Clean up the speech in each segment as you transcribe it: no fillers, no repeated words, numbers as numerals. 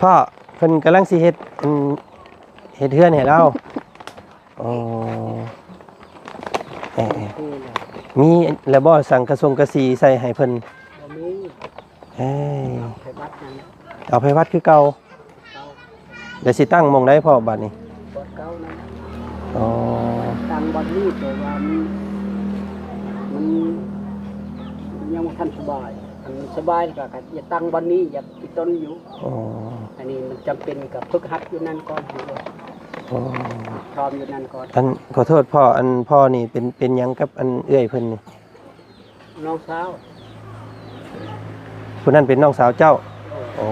พ่อเพิ่นกำลังสิเฮ็ดเฮ็ดเฮือนให้เราอ๋อมีแล้วบ่สังกะสงกะสีใส่ให้เพิ่นบ่มีเอ้ยไปวัดนั่นเอาไปวัดคือเก่าเดี๋ยวสิตั้งหม้องใดพ่อบัดนี้บ่เก่านั่นอ๋อตั้งบ่นี้แต่ว่ามันยังบ่ทันสบายอันสบายก็อย่าตั้งบ่นี้อย่าติดต้นอยู่อ๋ออันนี้มันจำเป็นกับฝึกหัดอยู่นั่นก่อนอยู่อ๋อพร้อมอยู่นั่นก่อนอันขอโทษพ่ออันพ่อนี่เป็นหยังกับอันเอื้อยเพิ่นนี่น้องสาวผู้นั้นเป็นน้องสาวเจ้าอ๋อ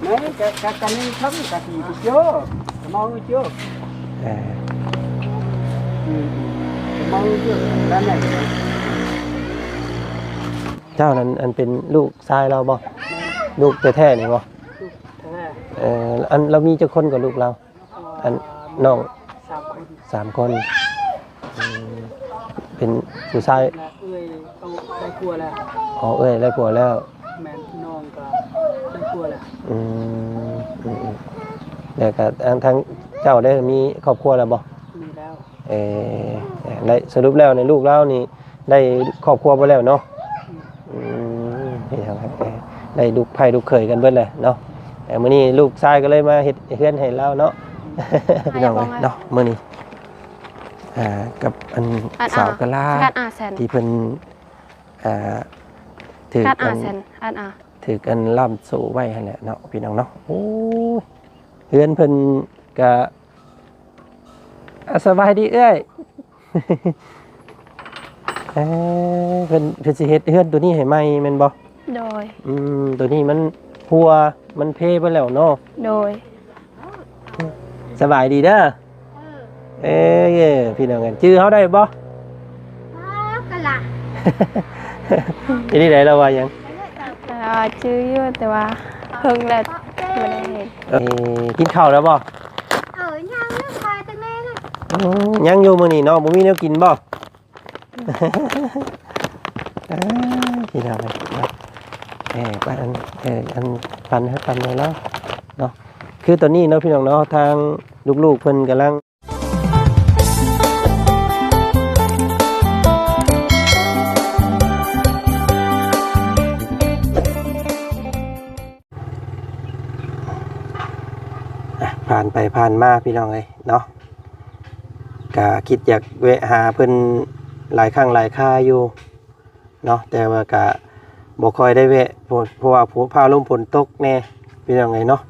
นี่จะนี่ทั้งกะทิเยอะมองเยอะมองเยอะแล้วไหนเจ้านั้นอันเป็นลูกชายเราบ่ลูกแท้ๆนี่บ่อันเรามีเจ้าคนกับลูกเราอันน้อง3 คนเป็นผู้ชายเอ้ยต้องได้ครัวแล้วอ๋อเอ้ยได้ผัวแล้วแม่น้องก็ได้ครัวแล้วแล้วก็ทั้งเจ้าได้มีครอบครัวแล้วบ่มีแล้วได้สรุปแล้วในลูกเรานี่ได้ครอบครัวบ่แล้วเนาะนี่ครับได้ลูกไผ่ลูกเขยกันเบิดเลยเนาะแต่มื้อนี้ลูกชายก็เลยมาเฮ็ดเฮือนให้เราเนาะพี่น้องเนาะมื้อนี้กับอันสาวกะลาที่เพิ่นถือกันล่ำสู่ไว้หั่นแหละเนาะพี่น้องเนาะโอ้เฮือนเพิ่นก็สบายดีเอ้ยเพิ่นสิเฮ็ดเฮือนตัวนี้ให้ใหม่แม่นบ่โดยตัวนี้มันหัวมันเพไปแล้วเนาะโดยสบายดีเด้อพี่น้องกันชื่อเขาได้บ่กะละอันนี้ไหนเราว่ายังชื่ออยู่แต่ว่าเพิ่งแล้วบ่ได้เห็นกินข้าวแล้วบ่ยังเลือกพายตั้งแม่น่ะยังอยู่มื้อนี้เนาะบ่มีแนวกินบ่พี่น้องกันปันอันปันให้ปันเลยแล้วเนาะคือตอนนี้เนาะพี่น้องเนาะทางลูกๆเพิ่นกำลังผ่านไปผ่านมาพี่น้องเลยเนาะก็คิดอยากแวะหาเพิ่นหลายครั้งหลายคราอยู่เนาะแต่ว่าก็บ่ค่อยได้แวะเพราะว่าฟ้าลมฝนตกแน่พี่น้องไงเนาะ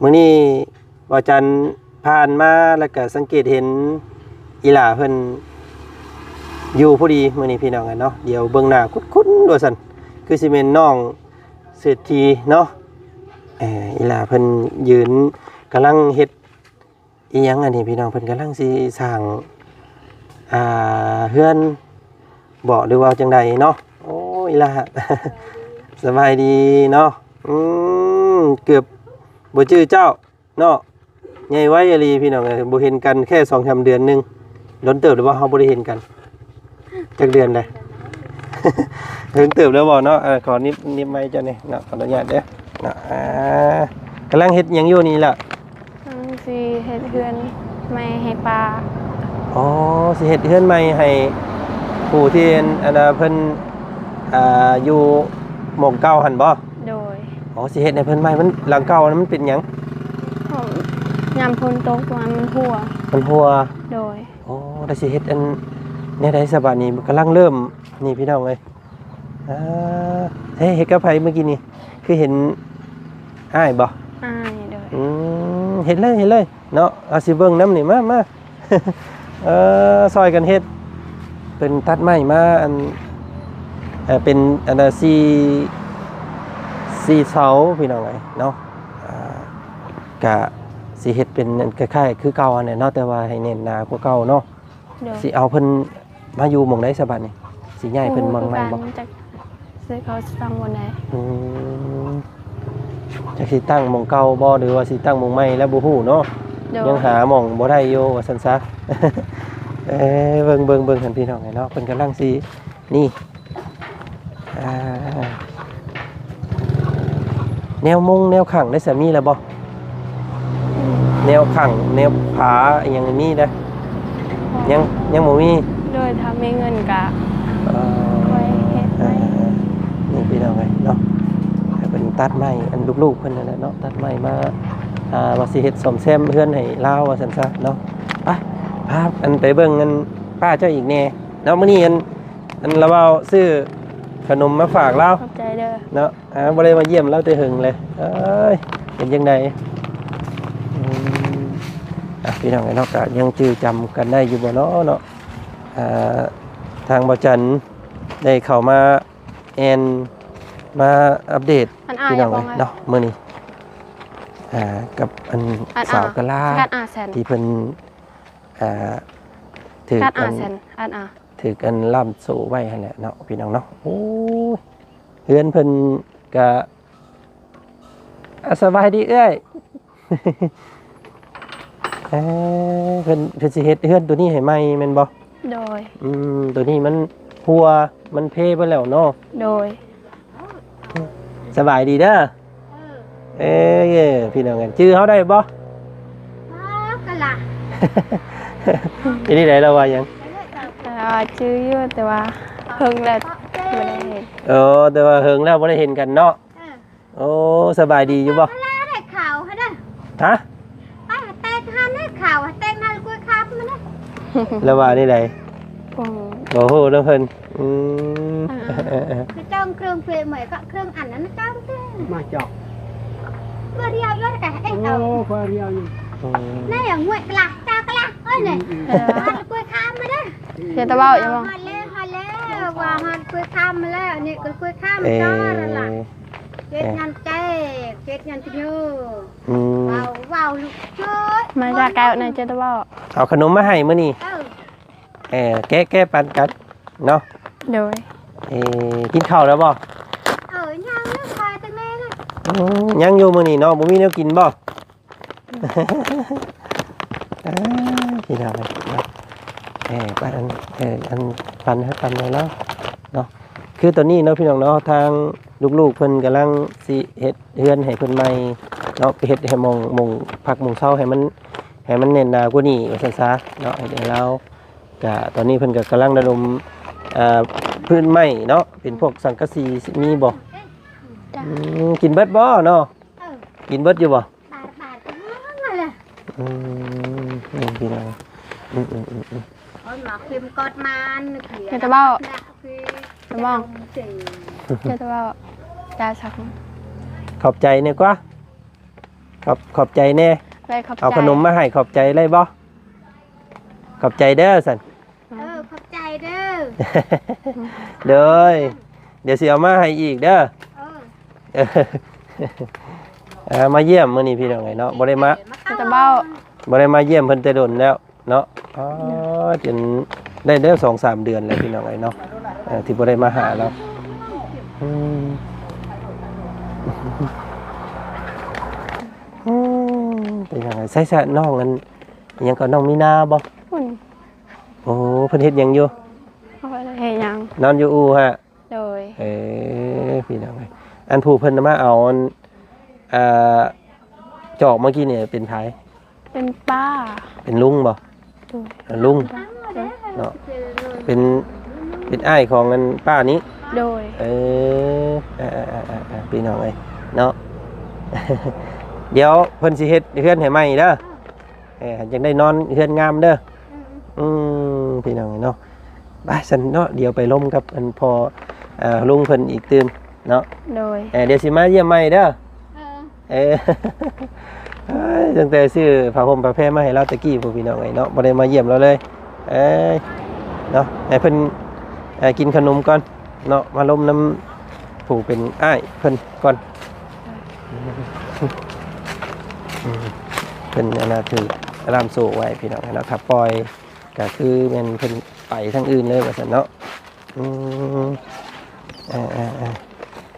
มื้อนี้ว่าจันผ่านมาแล้วก็สังเกตเห็นอีหล่าเพิ่นอยู่พอดีมื้อนี้พี่น้องไงเนาะเดี๋ยวเบิ่งหน้าคุ้นๆว่าซั่นคือสิแม่นน้องเศรษฐีเนาะอีหล่าเพิ่นยืนกำลังเฮ็ดอีหยังอันนี้พี่น้องเพิ่นกำลังสิสร้างเฮือนบ่หรือว่าจังใดเนาะโอ้ยล่ะสบายดีเนาะเกือบบ่ชื่อเจ้าเนาะใหญ่ไว้อีหลีพี่น้องบ่เห็นกันแค่ 2-3 เดือนนึงล้นเติบหรือว่าเฮาบ่ได้เห็นกันจักเดือนได้ถึงเติบแล้วบ่เนาะขอนิบไม้เจ้านี่เนาะขออนุญาตเด้อเนาะกำลังเฮ็ดหยังอยู่นี่ล่ะสิเฮ็ดเฮือนใหม่ให้ปลาอ๋อสิเฮ็ดเฮือนใหม่ให้ผู้ที่อันน่ะเพิ่นอยู่หม่องเก่าหั่นบ่โดยอ๋อสิเฮ็ดให้เพิ่นใหม่มันหลังเก่านั้นมันเป็นหยังยามฝนตกมันหัวโดยอ๋อได้สิเฮ็ดอันแนวใดซะบัดนี้กำลังเริ่มนี่พี่น้องเอ้ยเฮ็ดกับไผเมื่อกี้นี่คือเห็นอ้ายบ่อ้ายโดยเฮ็ดเลยเนาะเอาสิเบิ่งนำนี่มาซอยกันเฮ็ดเป็นตัดไม้มาอันเป็นอัน4เสาพี่น้องเอ้ยเนาะกะสิเฮ็ดเป็นคล้ายๆคือเก่าอันนี้เนาะแต่ว่าให้เน้นหนากว่าเก่าเนาะสิเอาเพิ่นมาอยู่หม่องใดซะบัดนี้สิย้ายเพิ่นมาใหม่บ่ซื้อเขาตั้งบ่ได้จักสิตั้งหม่องเก่าบ่หรือว่าสิตั้งหม่องใหม่แล้วบ่ฮู้เนาะยังหาหม่องบ่ได้อยู่ว่าซั่นซะเบิ่งหั่นพี่น้องเนาะเพิ่นกำลังสินี่ แนวมุงแนวขังได้สามีแล้วบ่แนวขังแนวผาอหยังมีเด้อยังบ่มี โดยถ้ามีเงินก็ เอ่อ ค่อยเฮ็ดไว้ นี่พี่น้องเอ้ยเนาะให้เพิ่นตัดไม้อันลูกๆเพิ่นนั่นแหละเนาะตัดไม้มาว่าสิเฮ็ดซ่อมแซมเฮือนให้ลาวว่าซั่นซะเนาะไปพาอันไปเบิ่งอันป้าเจ้าอีกแน่เนาะมื้อนี้อันเราเอาซื้อขนมมาฝากเรา ขอบใจเด้อ เนาะบ่ได้มาเยี่ยมเราแต่หึงเลยเอ้ยเป็นจังไดอืมพี่น้องไอ้เนาะก็ยังจื้อจำกันได้อยู่บ่เนาะเนาะทางบ่จันได้เข้ามาแอนมาอัปเดต อันอา พี่ อ น้ ยา อก ง บอ เอ้ ก ยเนาะมื้อนี้กับอัน อัน สาวกะลา การอาแซน ที่เพิ่นถือ การ กั อาน แซนอันอา ถือกันล่ำโซ่ไว้หั่นแหละเนาะพี่น้องเนาะโอ้ยเฮือนเพิ่นก็สบายดีเอ้ย เพิ่นสิเฮ็ดเฮือนตัวนี้ให้ใหม่แม่นบ่ โดย ตัวนี้มันหัวมันเพไปแล้วเนาะ โดย สบายดีเด้อเอ้ยพี่น้องกันชื่อเฮาได้บ่ ก็ละ ทีนี้ไหนเราว่าหยัง ชื่ออยู่แต่ว่าเพิ่งแล้วบ่ได้เห็น แต่ว่าเฮิงแล้วบ่ได้เห็นกันเนาะโอ้สบายดีอยู่บ่ ได้ข่าวให้ได้ ฮะ ไปเต้นหันได้ข่าวเต้นนั่นกุ้ยครับมันนะ แล้วว่านี่ได อืม โอ้โหเด้อเพิ่นคือจ้องเครื่องเพลงใหม่ก็เครื่องอันนั้นจ้องเต้มาจอกเพื่อเรียวยอดแต่เอ็งเอาเพื่อเรียวอยู่นี่อย่างงวยกะละจ้ากะละเอ้ยเนี่ยหันกุ้ยข้ามมาเด้อ เดี๋ยวตะเว้าอย่าบ่ หันแล้วว่าหันกุ้ยข้ามมาแล้วนี่กุ้ยข้ามจ้อนั่นล่ะเจ็ดงานเจ๊เจ็ดงานจิ้วว้าวลูกเจ้ย มาจากไกลในเจตะเว้า เอาขนมมาให้มื้อนี้แก้ปันกันเนาะ โดย กินข้าวแล้วบ่ ยังนึกไปตั้งแม่เลย ยังอยู่มื้อนี้เนาะบ่มีแนวกินบ่ พี่น้องเนาะปันอันปันให้ปันหน่อยแล้วเนาะคือตอนนี้เนาะพี่น้องเนาะทางลูกๆเพิ่นกำลังสิเฮ็ดเฮือนให้เพิ่นใหม่เนาะไปเฮ็ดให้มองพักมองเช้าให้มันแน่นหนากว่านี้ว่าซั่นซะเนาะให้ได้แล้วก็ตอนนี้เพิ่นก็กำลังระดมพื้นไม้เนาะเป็นพวกสังกะสีมีบ่กินเบิดบ่เนาะกินเบิดอยู่บ่ บาทก็นั่นแหละ พี่น้อง คนหมอกพิมพ์กดมันเขียน เจตะเว้า สมอง เจตะเว้าจาสัก ขอบใจเนี่ยกว่าขอบใจแน่ ไปขอบใจ เอาขนมมาให้ขอบใจเลยบ่ขอบใจเด้อสัน ขอบใจเด้อ เดี๋ยวสิเอามาให้อีกเด้อมาเยี่ยมมื้อนี้พี่น้องไงเนาะบ่ได้มา เจตะเว้า บ่ได้มาเยี่ยมเพิ่นแต่โดนแล้วเนาะจนได้เด้อ 2-3 เดือนแล้วพี่น้องไงเนาะที่บ่ได้มาหาแล้วเป็นยังไงใส่ๆน้องอันยังก็น้องมีนาบ่ หุ่น โอ้เพิ่นเฮ็ดหยังอยู่ เขาก็เฮ็ดหยัง นอนอยู่อู่ฮะ โดย พี่น้องอันผู้เพิ่นมาเอาอันจอกเมื่อกี้เนี่ยเป็นไผ เป็นป้า เป็นลุงบ่ โดย ลุงเนาะเป็นอ้ายของอันป้านี้ โดย พี่น้องเอ้ยเนาะ เดี๋ยวเพิ่นสิเฮ็ดเฮือนให้ใหม่เด้อจังได้นอนเฮือนงามเด้อพี่น้องเนาะไปซั่นเนาะเดี๋ยวไปล้มกับอันพอลุงเพิ่นอีกตื่นเนาะ โดย เดี๋ยวสิมาเยี่ยมใหม่เด้อตั้งแต่ซื้อผ้าห่มผ้าแพรมาให้เราตะกี้พวกพี่น้องไอ้เนาะบ่ได้มาเยี่ยมเราเลยเนาะให้เพิ่นกินขนมก่อนเนาะมาล้มน้ำผู้เป็นอ้ายเพิ่นก่อนเพิ่นถือรามโซ่ไว้พี่น้องเนาะถ้าปล่อยก็คือแม่นเพิ่นไปทางอื่นเลยว่าซั่นเนาะ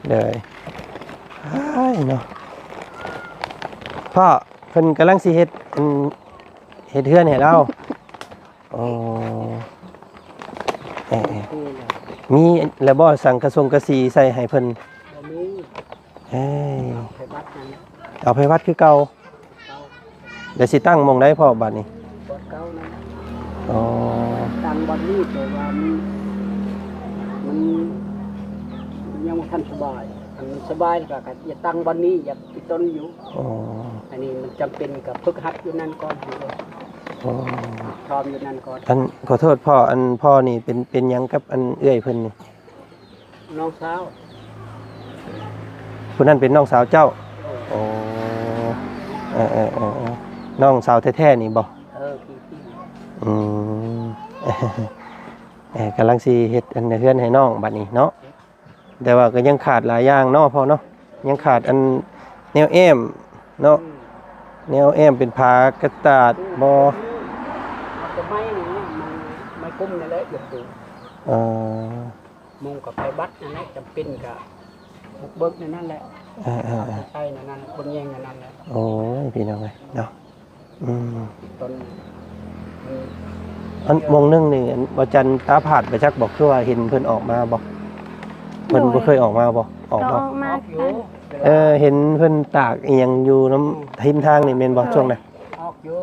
เลยเนาะพ่อเพิ่นกำลังสิเฮ็ดเฮือนให้เราโอ้มีแล้วบ่สั่งกระทรวงกระสีใส่ให้เพิ่น เอ้ย ไปวัดนั่น เอาไปวัดคือเก่า เก่า เดี๋ยวสิตั้งหมองได้พ่อบัดนี้ วัดเก่านั่น อ๋อ ตั้งวัดนี้แต่ว่ามันยังบ่ทันสบายอันมันสบายแล้วก็อย่าตั้งวันนี้อย่าไปต้นอยู่ อ๋อ อันนี้มันจำเป็นกับฝึกหัดอยู่นั่นก่อนอยู่ อ๋อ พร้อมอยู่นั่นก่อน อันขอโทษพ่ออันพ่อนี่เป็นหยังกับอันเอื้อยเพิ่นนี่ น้องสาว ผู้นั้นเป็นน้องสาวเจ้าอ๋อน้องสาวแท้ๆนี่บ่ พี่ อืม กำลังสิเฮ็ดอันเฮือนให้น้องบัดนี้เนาะแต่ว่าก็ยังขาดหลายอย่างเนาะพ่อเนาะยังขาดอันแนวแอมเนาะแนวแอมเป็นผ้ากระตาดบ่ มันจะไม่นี่มันไม่คุ้มนั่นแหละเดี๋ยวดู เอ่อ มุงกับไปบัดนั่นแหละจำเป็นกับบุกเบิกนั่นแหละ ใช่นั่นคนแย่งนั่นแหละ โอ้ยพี่น้องเอ้ยเนาะอืม ตอน อันวงนึงนี่อันบ่จันตาผาดไปจักบอกคือว่าเห็นเพิ่นออกมาบ่เพิ่นบ่เคยออกมาบ่ออก ก็ บ่ ออกมา อยู่ เห็นเพิ่นตากอีหยังอยู่น้ำทิมทางนี่แม่นบ่ช่วงนั้น ออกอยู่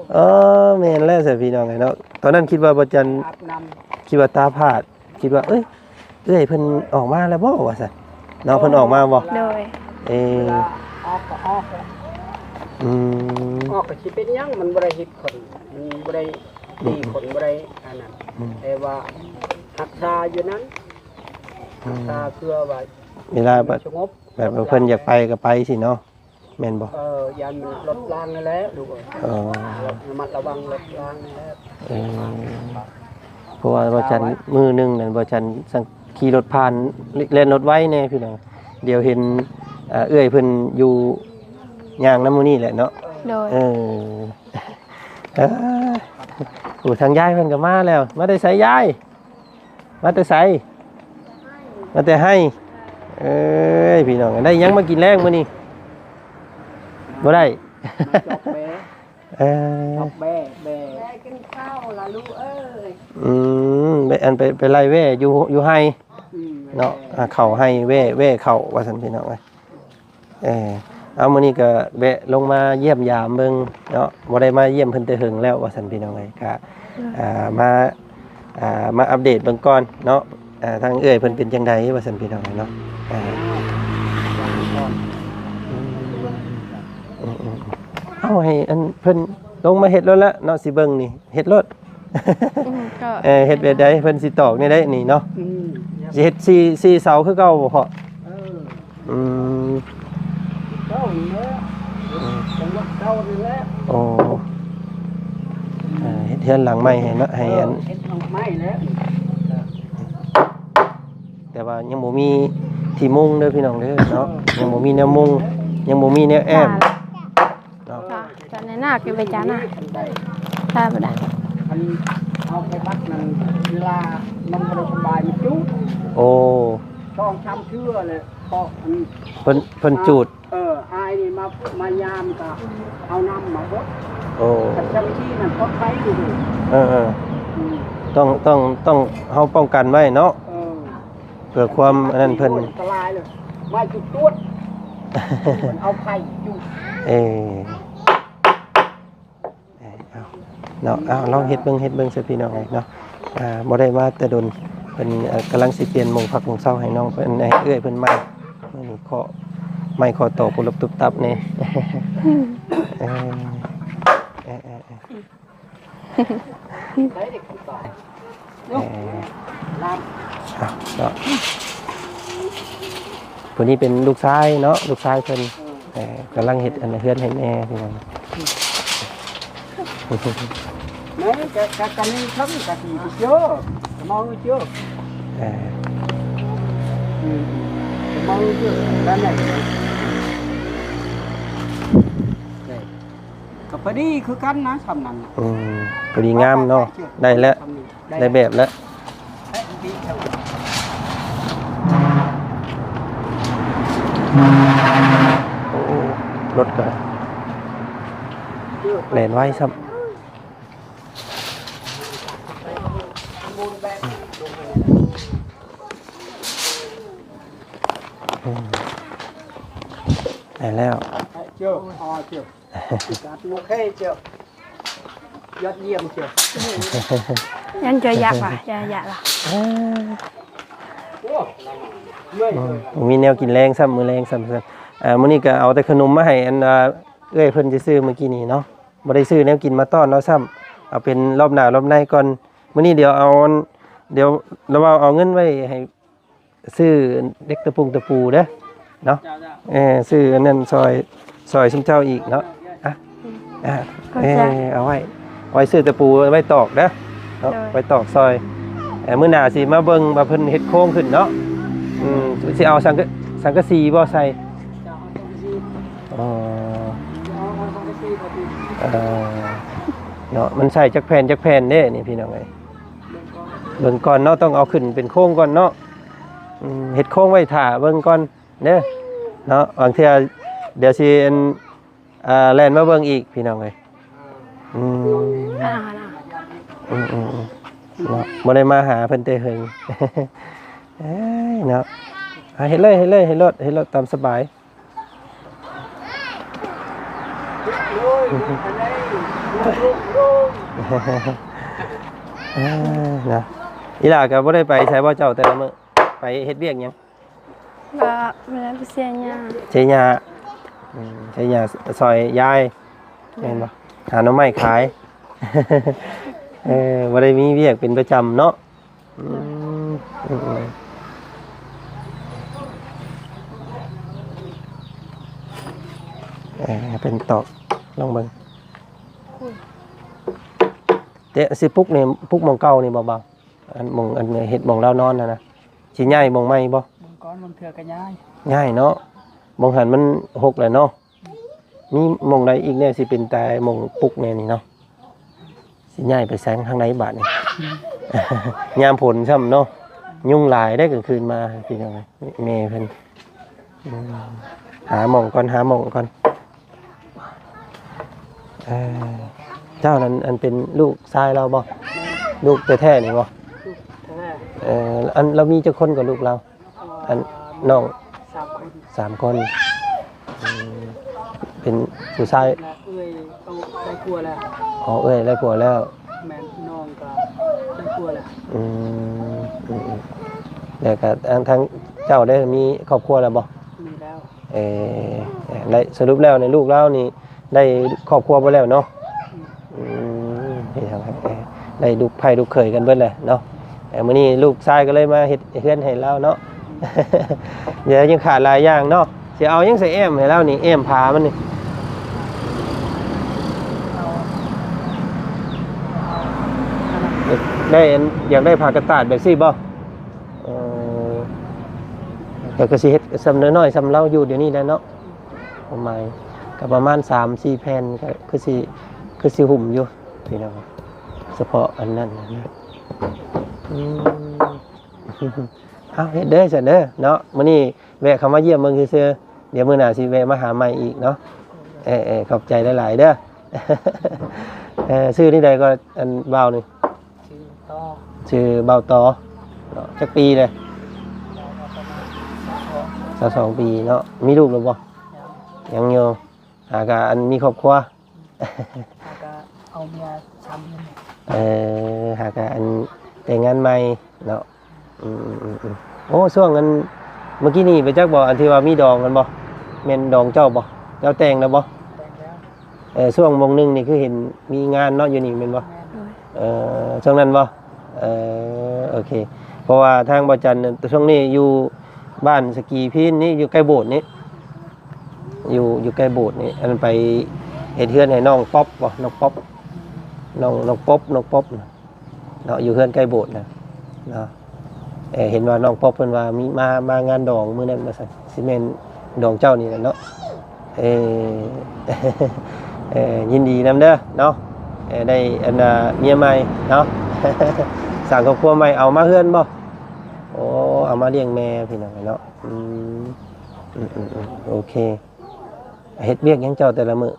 แม่นแล้วสิพี่น้องไงเนาะตอนนั้นคิดว่าบ่จัน อาบน้ คิดว่าตาผาดคิดว่าเอ้ยเอ้ยเพิ่นออกมาแล้วบ่ว่าซั่นเนาะเพิ่นออกมาบ่ โดย ำเวลาออกก็ออก อืม ออกก็สิเป็นยังมันบ่ได้เฮ็ดคนมันบ่ได้ดีคนบ่ได้อันนั้นแต่ว่ารักษาอยู่นั้นรักษาเพื่อว่า เวลาแบบ สงบ แบบว่าเพิ่นอยากไปก็ไปสิเนาะแม่นบ่ ยันมันลดล้างนั่นแหละลูก เออ ระมัดระวังลดล้างนั่นแหละ เออเพราะว่าบ่จันมือหนึงนั่นบ่จันสังขี่รถผ่านเล่นรถไว้แน่พี่น้องเดี๋ยวเห็นเอื้อยเพิ่นอยู่ย่างน้ำหมู่นี่แหละเนาะ โดย เออโอ้ทางยายเพิ่นก็มาแล้ว มาแต่ไสยาย มาแต่ไสมาแต่ให้ เอ้ยพี่น้องได้หยังมากินแรงมื้อนี้บ่ได้ มาจอกแบ เออ จอกแบแบ ไปไล่แว่อยู่ให้ อืม เนาะเข้าให้แว่เข้าว่าซั่นพี่น้องเอ้ยเอามื้อนี้ก็แวะลงมาเยี่ยมยามเบิ่งเนาะบ่ได้มาเยี่ยมเพิ่นแต่หึงแล้วว่าซั่นพี่น้องเอ้ยก็มาอัปเดตเบิ่งก่อนเนาะทางเอ้ยเพิ่นเป็นจังไดว่าซั่นพี่น้องเอ้ยเนาะเอาให้อันเพิ่นลงมาเฮ็ดแล้วละเนาะสิเบิ่งนี่เฮ็ดรถ ก็ เฮ็ดแบบใดเพิ่นสิตอกนี่ได้นี่เนาะ อืม สิเฮ็ด4เสาคือเก่าบ่พ่อ อืม เจ้านี่แหละจังหวัดเจ้านี่แหละ โอ้เฮ็ดเฮือนหลังใหม่ให้เนาะให้อัน เฮ็ดลงไม้แล้ว แต่ว่ายังบ่มีที่มุงเด้อพี่น้องเด้อเนาะยังบ่มีแนวมุงยังบ่มีแนวแอมเนาะ จะในหน้ากินไปจ้าน่ะถ้าบ่ได้ อันเอาไปบัดนั่นเวลามันบ่ได้สบายมันจุ๊บ โอ้ ช่องช้ำเชื่อเลยพออัน เพิ่นจูด อายนี่มายามก็เอาน้ำมาบด โอ้ แต่เจ้าหน้าที่นั่นก็ใช้อยู่ เออ อืม ต้องเฮาป้องกันไว้เนาะเพื่อความอันนั้นเพิ่น อันตรายเลยไม่จุดตรวจมันเอาไผ่จุด เอาเนาะเอาลองเฮ็ดเบิ่งซะพี่น้องเนาะบ่ได้มาแต่ดนเพิ่นกำลังสิเปลี่ยนหม่องพักหม่องเช้าให้น้องเพิ่นให้เอื้อยเพิ่นมามื้อนี้ขอไม่ขอต่อปุบตุบตับนี่ ได้เด็กคนต่อ เนาะผู้นี้เป็นลูกชายเนาะลูกชายเพิ่นกำลังเฮ็ดอันเฮือนให้แม่พี่น้อง Đấy, cái này thấm cả thì chưa, mau chưa, mau chưa, cái này, đây, cái phải đi cứ cắn nó sầm nằm, พอดีงามเนาะได้แล้วได้แบบแล้วรถก็แล่นไว้ซ้ำ ได้แล้ว เจ้าเจ้าการโอเคเจ้ายอดเยี่ยมเจ้า ยันเจอยักษ์ว่ะยักษ์ล่ะ มีแนวกินแรงซ้ำมือแรงซ้ำมื้อนี้ก็เอาแต่ขนมมาให้อันเอ้ยเพิ่นจะซื้อเมื่อกี้นี้เนาะบ่ได้ซื้อแนวกินมาต้อนเราซ้ำเอาเป็นรอบหน้ารอบในก่อนมื้อนี้เดี๋ยวเราเอาเงินไว้ให้ซื้อเด็กตะปูเด้อเนาะซื้ออันนั้นซอยซุมเจ้าอีกเนาะเอาไว้ซื้อตะปูไว้ตอกเด้อเนาะไว้ตอกซอยมื้อหน้าสิมาเบิ่งว่าเพิ่นเฮ็ดโค้งขึ้นเนาะสิเอาสังกะสีบ่ใส่เนาะมันใส่จักแผ่นเด้นี่พี่น้องเอ้ยเบิ่งก่อนเนาะต้องเอาขึ้นเป็นโค้งก่อนเนาะเฮ็ดโค้งไว้ท่าเบิ่งก่อนเด้อเนาะบางเทื่อเดี๋ยวสิแล่นมาเบิ่งอีกพี่น้องเอ้ยเนาะบ่ได้มาหาเพิ่นแต่หึงเนาะเฮ็ดเลยตามสบายนะอีหล่าก็บ่ได้ไปใช้บ่เจ้าแต่ละมื้อไปเฮ็ดเวียกหยัง ก็เวลาไปเสียหญ้า ใช้ยาซอยยายเห็นบ่หาหน่อไม้ขายบ่ได้มีเวียกเป็นประจำเนาะเป็นตอกลองเบิ่งแต่สิปุกนี่ปุกหม่องเก่านี่เบาๆอันหม่องอันเฮ็ดหม่องเรานอนนะสิใหญ่หม่องใหม่บ่ ก้อนมันเถื่อกันย้าย ง่ายเนาะหม่องหันมันหกแหละเนาะมีหม่องใดอีกเนี่ยสิเป็นแต่หม่องปุกเนี่ยนี่เนาะสิใหญ่ไปแสงทางไหนบาดนี่ ยามฝนซ้ำเนาะยุงหลายได้กลางคืนมาพี่น้องแม่เพิ่นหาหม่องก่อนเจ้านั้นอันเป็นลูกชายเราบ่ลูกแท้ๆนี่บ่อันเรามีจักคนกับลูกเราอันน้อง3 คนเป็นผู้ชายได้ครัวแล้ว อ๋อได้ผัวแล้ว แม่น้องก็ได้ครัวแล้วแล้วก็ทั้งเจ้าได้มีครอบครัวแล้วบ่มีแล้วได้สรุปแล้วในลูกเรานี่ได้ครอบครัวบ่แล้วเนาะนี่ครับได้ลูกไผ่ลูกเขยกันเบิดเลยเนาะมื้อนี้ลูกชายก็เลยมาเฮ็ดเฮือนให้เราเนาะ เดี๋ยวยังขาดหลายอย่างเนาะสิเอายังใส่แอมให้เรานี่แอมผามันนี่ได้อยากได้ผ้ากระตาดแบบซี่บ่แต่ก็สิเฮ็ดซ้ำน้อยๆซ้ำเราอยู่เดี๋ยวนี้แหละเนาะประมาณก็ประมาณ 3-4 แผ่นก็คือสิหุ่มอยู่พี่น้องเฉพาะอันนั้นนะเอาเฮ็ดเด้อซั่นเด้อเนาะมื้อนี้แวะเข้ามาเยี่ยมเบิ่งซื่อๆเดี๋ยวมื้อหน้าสิแวะมาหาใหม่อีกเนาะขอบใจหลายๆเด้อ ชื่อนี่ใดก็อันบ่าวนี่ชื่อบ่าวตอเนาะจักปีเลย22 ปีเนาะมีลูกหรือบ่ยังอยู่หากอันมีครอบครัวเอาเมีย3 เดือนหากอันแต่งงานใหม่เนาะโอ้ช่วงนั้นเมื่อกี้นี่ไปจักบ่อันที่ว่ามีดองกันบ่แม่นดองเจ้าบ่เจ้าแต่งแล้วบ่ช่วงมงนึงนี่คือเห็นมีงานเนาะอยู่นี่แม่นบ่ช่วงนั้นบ่โอเคเพราะว่าทางบ่จันทร์ช่วงนี้อยู่บ้านสกีพินนี่อยู่ใกล้โบสถ์นี่อยู่ใกล้โบสถ์นี่อันไปเฮ็ดเฮือนให้น้องป๊อปบ่น้องป๊อปน้องป๊อปเนาะอยู่เฮือนใกล้โบสถ์นะเนาะเห็นว่าน้องป๊อปเพิ่นว่ามีมางานดองมื้อนั้นว่าซั่นสิแม่นดองเจ้านี่แหละเนาะยินดีนำเด้อเนาะได้อันเมียใหม่เนาะ สั่งครอบครัวใหม่เอามาเฮือนบ่โอ้เอามาเลี้ยงแม่พี่น้องเนาะโอเคเฮ็ดเวียกหยังเจ้าแต่ละมื้อ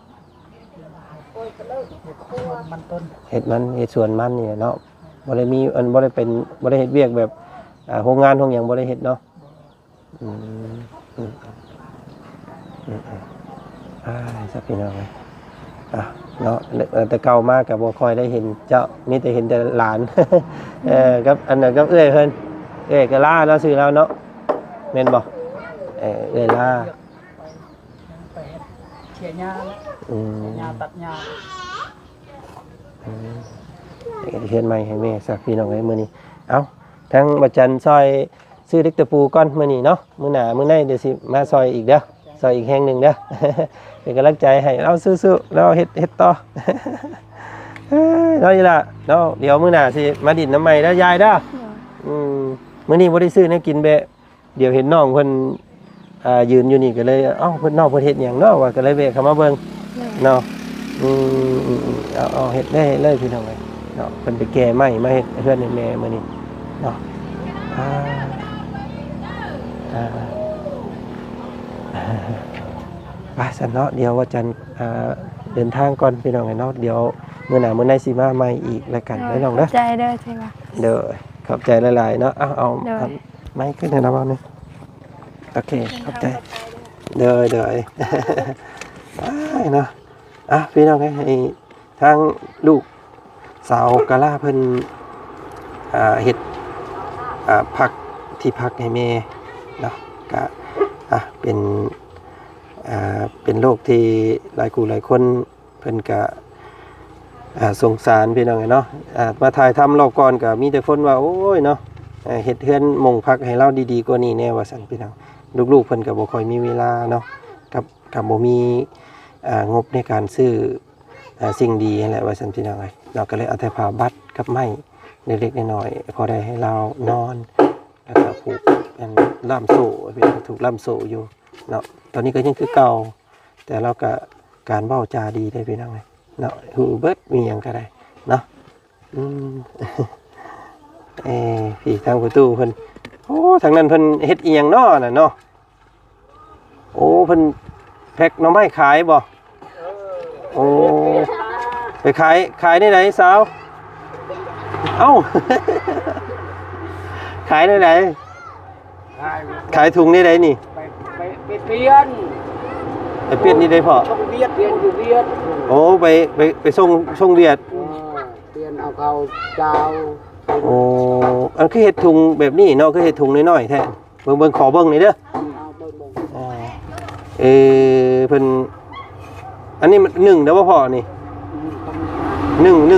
เฮ็ดสวนมันนี่เนาะบ่ได้มีอันบ่ได้เป็นบ่ได้เฮ็ดเวียกแบบโรงงานโรงหยังบ่ได้เฮ็ดเนาะ สักพี่น้องเลยเนาะแต่เก่ามากกับบ่ค่อยได้เห็นเจ้ามีแต่เห็นแต่หลาน กับอันนั้นกับเอื้อยเพิ่นเอื้อยก็ล่าเนาะซื้อแล้วเนาะแม่นบ่เอื้อยล่าไปเชียร์หญ้าหญ้าตัดหญ้าเฮ็ดใหม่ให้แม่สักพี่น้องเอ้ยมื้อนี้เอ้าทั้งบัดจันซอยซื้อเด็กตะปูก่อนมื้อนี้เนาะมื้อหน้ามื้อในเดี๋ยวสิมาซอยอีกเด้อซอยอีกแห่งหนึงเด้อ เป็นกำลังใจให้เราสู้ๆเราเฮ็ดต่อ เนาะนี่ล่ะเนาะเดี๋ยวมื้อหน้าสิมาดินน้ำใหม่แล้วยายเด้อมื้อนี้บ่ได้ซื้อแนวกินเบะเดี๋ยวเห็นน้องเพิ่นยืนอยู่นี่ก็เลยเอ้าเพิ่นน้องเพิ่นเฮ็ดหยังเนาะว่าก็เลยเบะเข้ามาเบิ่งเนาะเอาเฮ็ดได้เลยพี่น้องเอ้ยเนาะเพิ่นไปแก้ไม้มาเฮ็ดเฮือนให้แม่มื้อนี้เนาะไปสันเนาะเดี๋ยวว่าจันเดินทางก่อนพี่น้องไอ้เนาะเดี๋ยวมื้อหน้ามื้อในสิมาใหม่อีกแล้วกันได้น้องเด้อใจเด้อใช่ป่ะเด้อขอบใจหลายๆเนาะเอาไม้ขึ้นให้เราบ้างนึงโอเคขอบใจเด้อเนาะพี่น้องให้ทางลูกสาวกะลาเพิ่นเฮ็ดพักที่พักให้แม่เนาะก็เป็นโรคที่หลายคนเพิ่นก็สงสารพี่น้องเนาะมาถ่ายทำรอบก่อนก็มีแต่คนว่าโอ้ยเนาะเฮ็ดเฮือนมงพักให้เราดีๆกว่านี้แน่ว่าซั่นพี่น้องลูกๆเพิ่นก็บ่ค่อยมีเวลาเนาะกับบ่มีงบในการซื้อสิ่งดีนั่นแหละว่าซั่นพี่น้องเอ้ยเราก็เลยเอาแต่ผ้าบัดกับไม้เล็กๆน้อยๆพอได้ให้เรานอนแล้วก็ผูกเป็นล่ามโซ่พี่น้องถูกล่ามโซ่อยู่เนาะตอนนี้ก็ยังคือเก่าแต่เราก็การเว้าจาดีได้พี่น้องเอ้ยเนาะฮู้เบิดมีหยังก็ได้เนาะพี่ทางประตูเพิ่นโอ้ทางนั้นเพิ่นเฮ็ดอีหยังน้อน่ะเนาะโอ้เพิ่นแพ็คหน่อไม้ขายบ่โอ้ไปขายได้ไหนสาวเอ้า ขายได้ไหนขายถุงได้ไหนนี่ไปเปลี่ยนนี่ได้พอช่องเวียดเปลี่ยนอยู่เวียดโอ้ไปส่งเวียดเปลี่ยนเอาเขาเจ้าโอ้อันคือเห็ดถุงแบบนี้เนาะคือเห็ดถุงน้อยๆแท้เบิ่งขอเบิ่งหน่อยเด้อเพิ่นอันนี้มัน1แล้วบ่พอนี่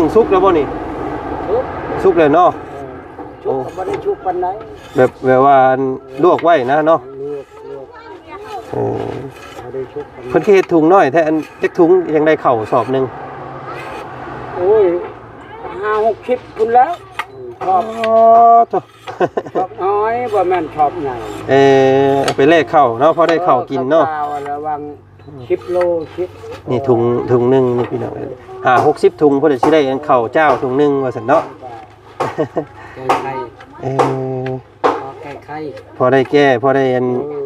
1สุกแล้วบ่นี่สุกแล้วเนาะชุกบ่ได้ชุกปานใดแบบว่าลวกไว้นะเนาะเพิ่นคือเห็ดถุงน้อยแท้อันจักถุงยังได้เข้าสอบนึงโอ้ย5-6 พุ่นแล้วชอบน้อยบ่แม่นชอบใหญ่ไปเลขเข้าเนาะพอได้เข้ากินเนาะระวัง10 โลนี่ถุงนึงนี่พี่น้อง60 ถุงพอได้สิได้เข้าเจ้าถุงนึงว่าซั่นเนาะแก้ไขพอได้แก้พอได้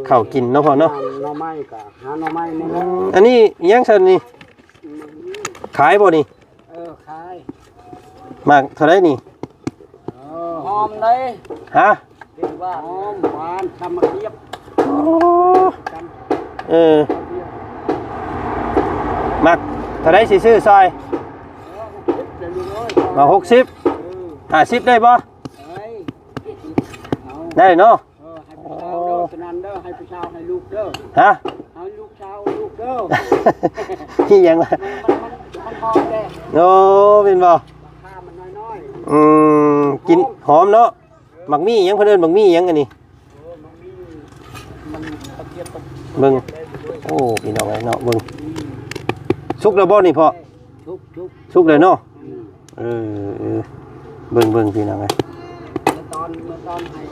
เข้ากินเนาะพอเนาะหน่อไม้ก็หาหน่อไม้นี่แหละอันนี้ยังซั่นนี่ขายบ่นี่ขายมากเท่าไหร่นี่หอมเลยฮะเรียกว่าหอมหวานทำมาเทียบมักเท่าไหร่สิซื้อซอยมา50ได้บ่ได้เนาะให้ผู้ชาวให้ลูกเด้อฮะให้ลูกชาวลูกเด้อนี่ยังล่ะมันหอมแท้โอ้เป็นบ่มันน้อยกินหอมเนาะหมักมี่ยังเพิ่นเอิ้นหมักมี่ยังอันนี้เบิ่งโอ้พี่น้องไอ้เนาะเบิ่งสุกแล้วบ่นี่พ่อสุกเลยเนาะเบิ่งพี่น้องไอ้ตอนให้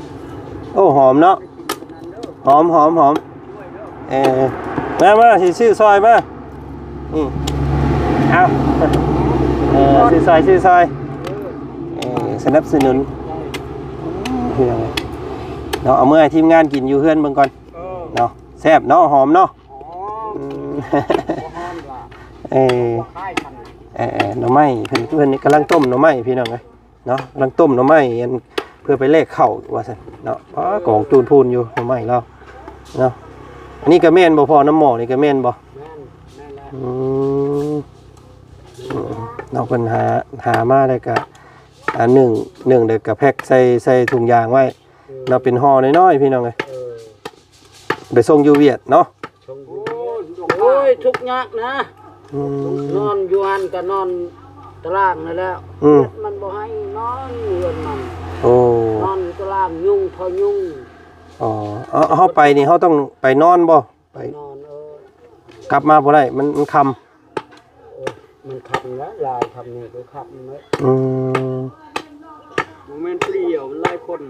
โอ้หอมเนาะหอมมาสิซื้อซอยมาเอาซื้อซอยสนับสนุนเนาะเอาเมื่อทีมงานกินอยู่เฮือนเบิ่งก่อนเนาะแซ่บเนาะหอมเนาะหน่อไม้เพิ่นกำลังต้มหน่อไม้พี่น้องเนาะกำลังต้มหน่อไม้เพื่อไปเลขเข้าว่าซั่นเนาะกองจูนพูนอยู่หน่อไม้เราเนาะ อันนี้ก็แม่นบ่พอน้ำหมอกนี่ก็แม่นบ่ แม่นนั่นแหละ อืมน้องเพิ่นหามาได้ก็หนึ่งเด้อก็แพ็คใส่ถุงยางไว้เนาะเป็นห่อน้อยๆพี่น้องเอ้ยไปส่งอยู่เวียดเนาะ โอ้ยทุกข์ยากนะ อืม นอนอยู่หันก็นอนตารางนั่นแหล้ว มันบ่ให้นอนเรือนมัน โอ้ นอนตารางยุ่งเท่ายุ่ง อ๋อเฮาไปนี่เฮาต้องไปนอนบ่ไป นอนกลับมาบ่ได้มันค่ำ มันขับแล้วลายทำนี่ก็ขับมันเลย อืม โมเมนต์เปลี่ยวมันไล่คน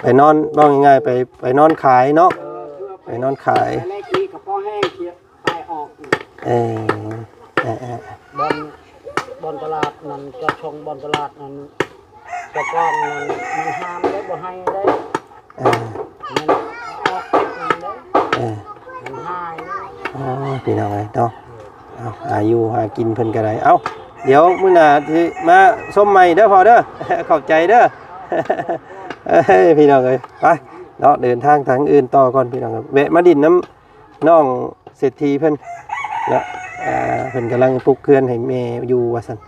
ไปนอนว่าง่ายๆไปนอนขายเนาะไปนอนขาย แรกนี้กับพ่อแห้งเคียตายออก บอลตลาดนั่นจะชงบอลตลาดนั่นจะกล้องนั่นมันห้ามได้บ่ให้ได้มันออกติดมันได้มันหาย พี่น้องเนาะหาอยู่หากินเพิ่นก็ได้เอ้าเดี๋ยวมื้อหน้าสิมาส้มใหม่เด้อพอเด้อ ขอบใจเด้อ พี่น้องเอ้ยไปเนาะเดินทางทางอื่นต่อก่อนพี่น้องแวะมาดินน้ำน้องเศรษฐีเพิ่นแล้วเพิ่นกำลังปลุกเคลื่อนให้แม่อยู่ว่าซั่น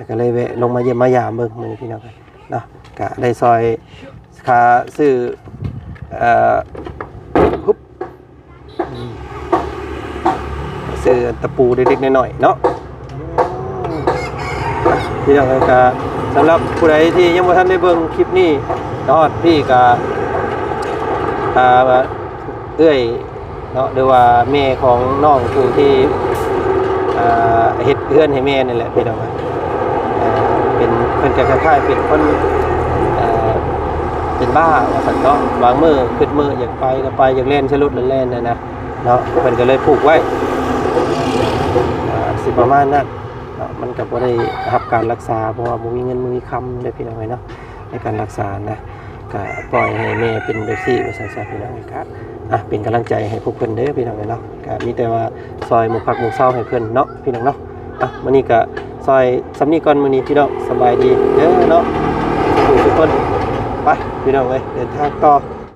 ก็เลยแวะลงมาเยี่ยมมายามเบิ่งมื้อพี่น้องเนาะก็ได้ซอยค่าซื้อฮุบซื้อตะปูเล็กๆน้อยๆเนาะพี่น้องก็สำหรับผู้ใดที่ยังบ่ทันได้เบิ่งคลิปนี้เนาะพี่ก็เอื้อยเนาะหรือว่าแม่ของน้องผู้ที่เฮ็ดเฮือนให้แม่นี่แหละพี่น้องเป็นเพิ่นก็คล้ายๆเป็นคนเป็นบ้าว่าซั่นเนาะบางมื้อขึ้นมื้ออยากไปก็ไปอยากเล่นชะลุดเล่นนั่นนะเนาะเพิ่นก็เลยผูกไว้สิประมาณนั้นเนาะมันก็บ่ได้รับการรักษาเพราะว่าบ่มีเงินบ่มีคำได้พี่น้องเนาะในการรักษานะก็ปล่อยให้แม่เป็นแบบนี้ว่าซั่นซะพี่น้องครับเป็นกำลังใจให้พวกเพิ่นเด้อพี่น้องเนาะก็มีแต่ว่าซอยหมู่พักหมู่เซาให้เพิ่นเนาะพี่น้องเนาะมื้อนี้ก็ซอยสำนี้ก่อนมื้อนี้พี่น้องสบายดีเด้อเนาะทุกคนไปพี่น้องเอ้ยเดินทางต่อ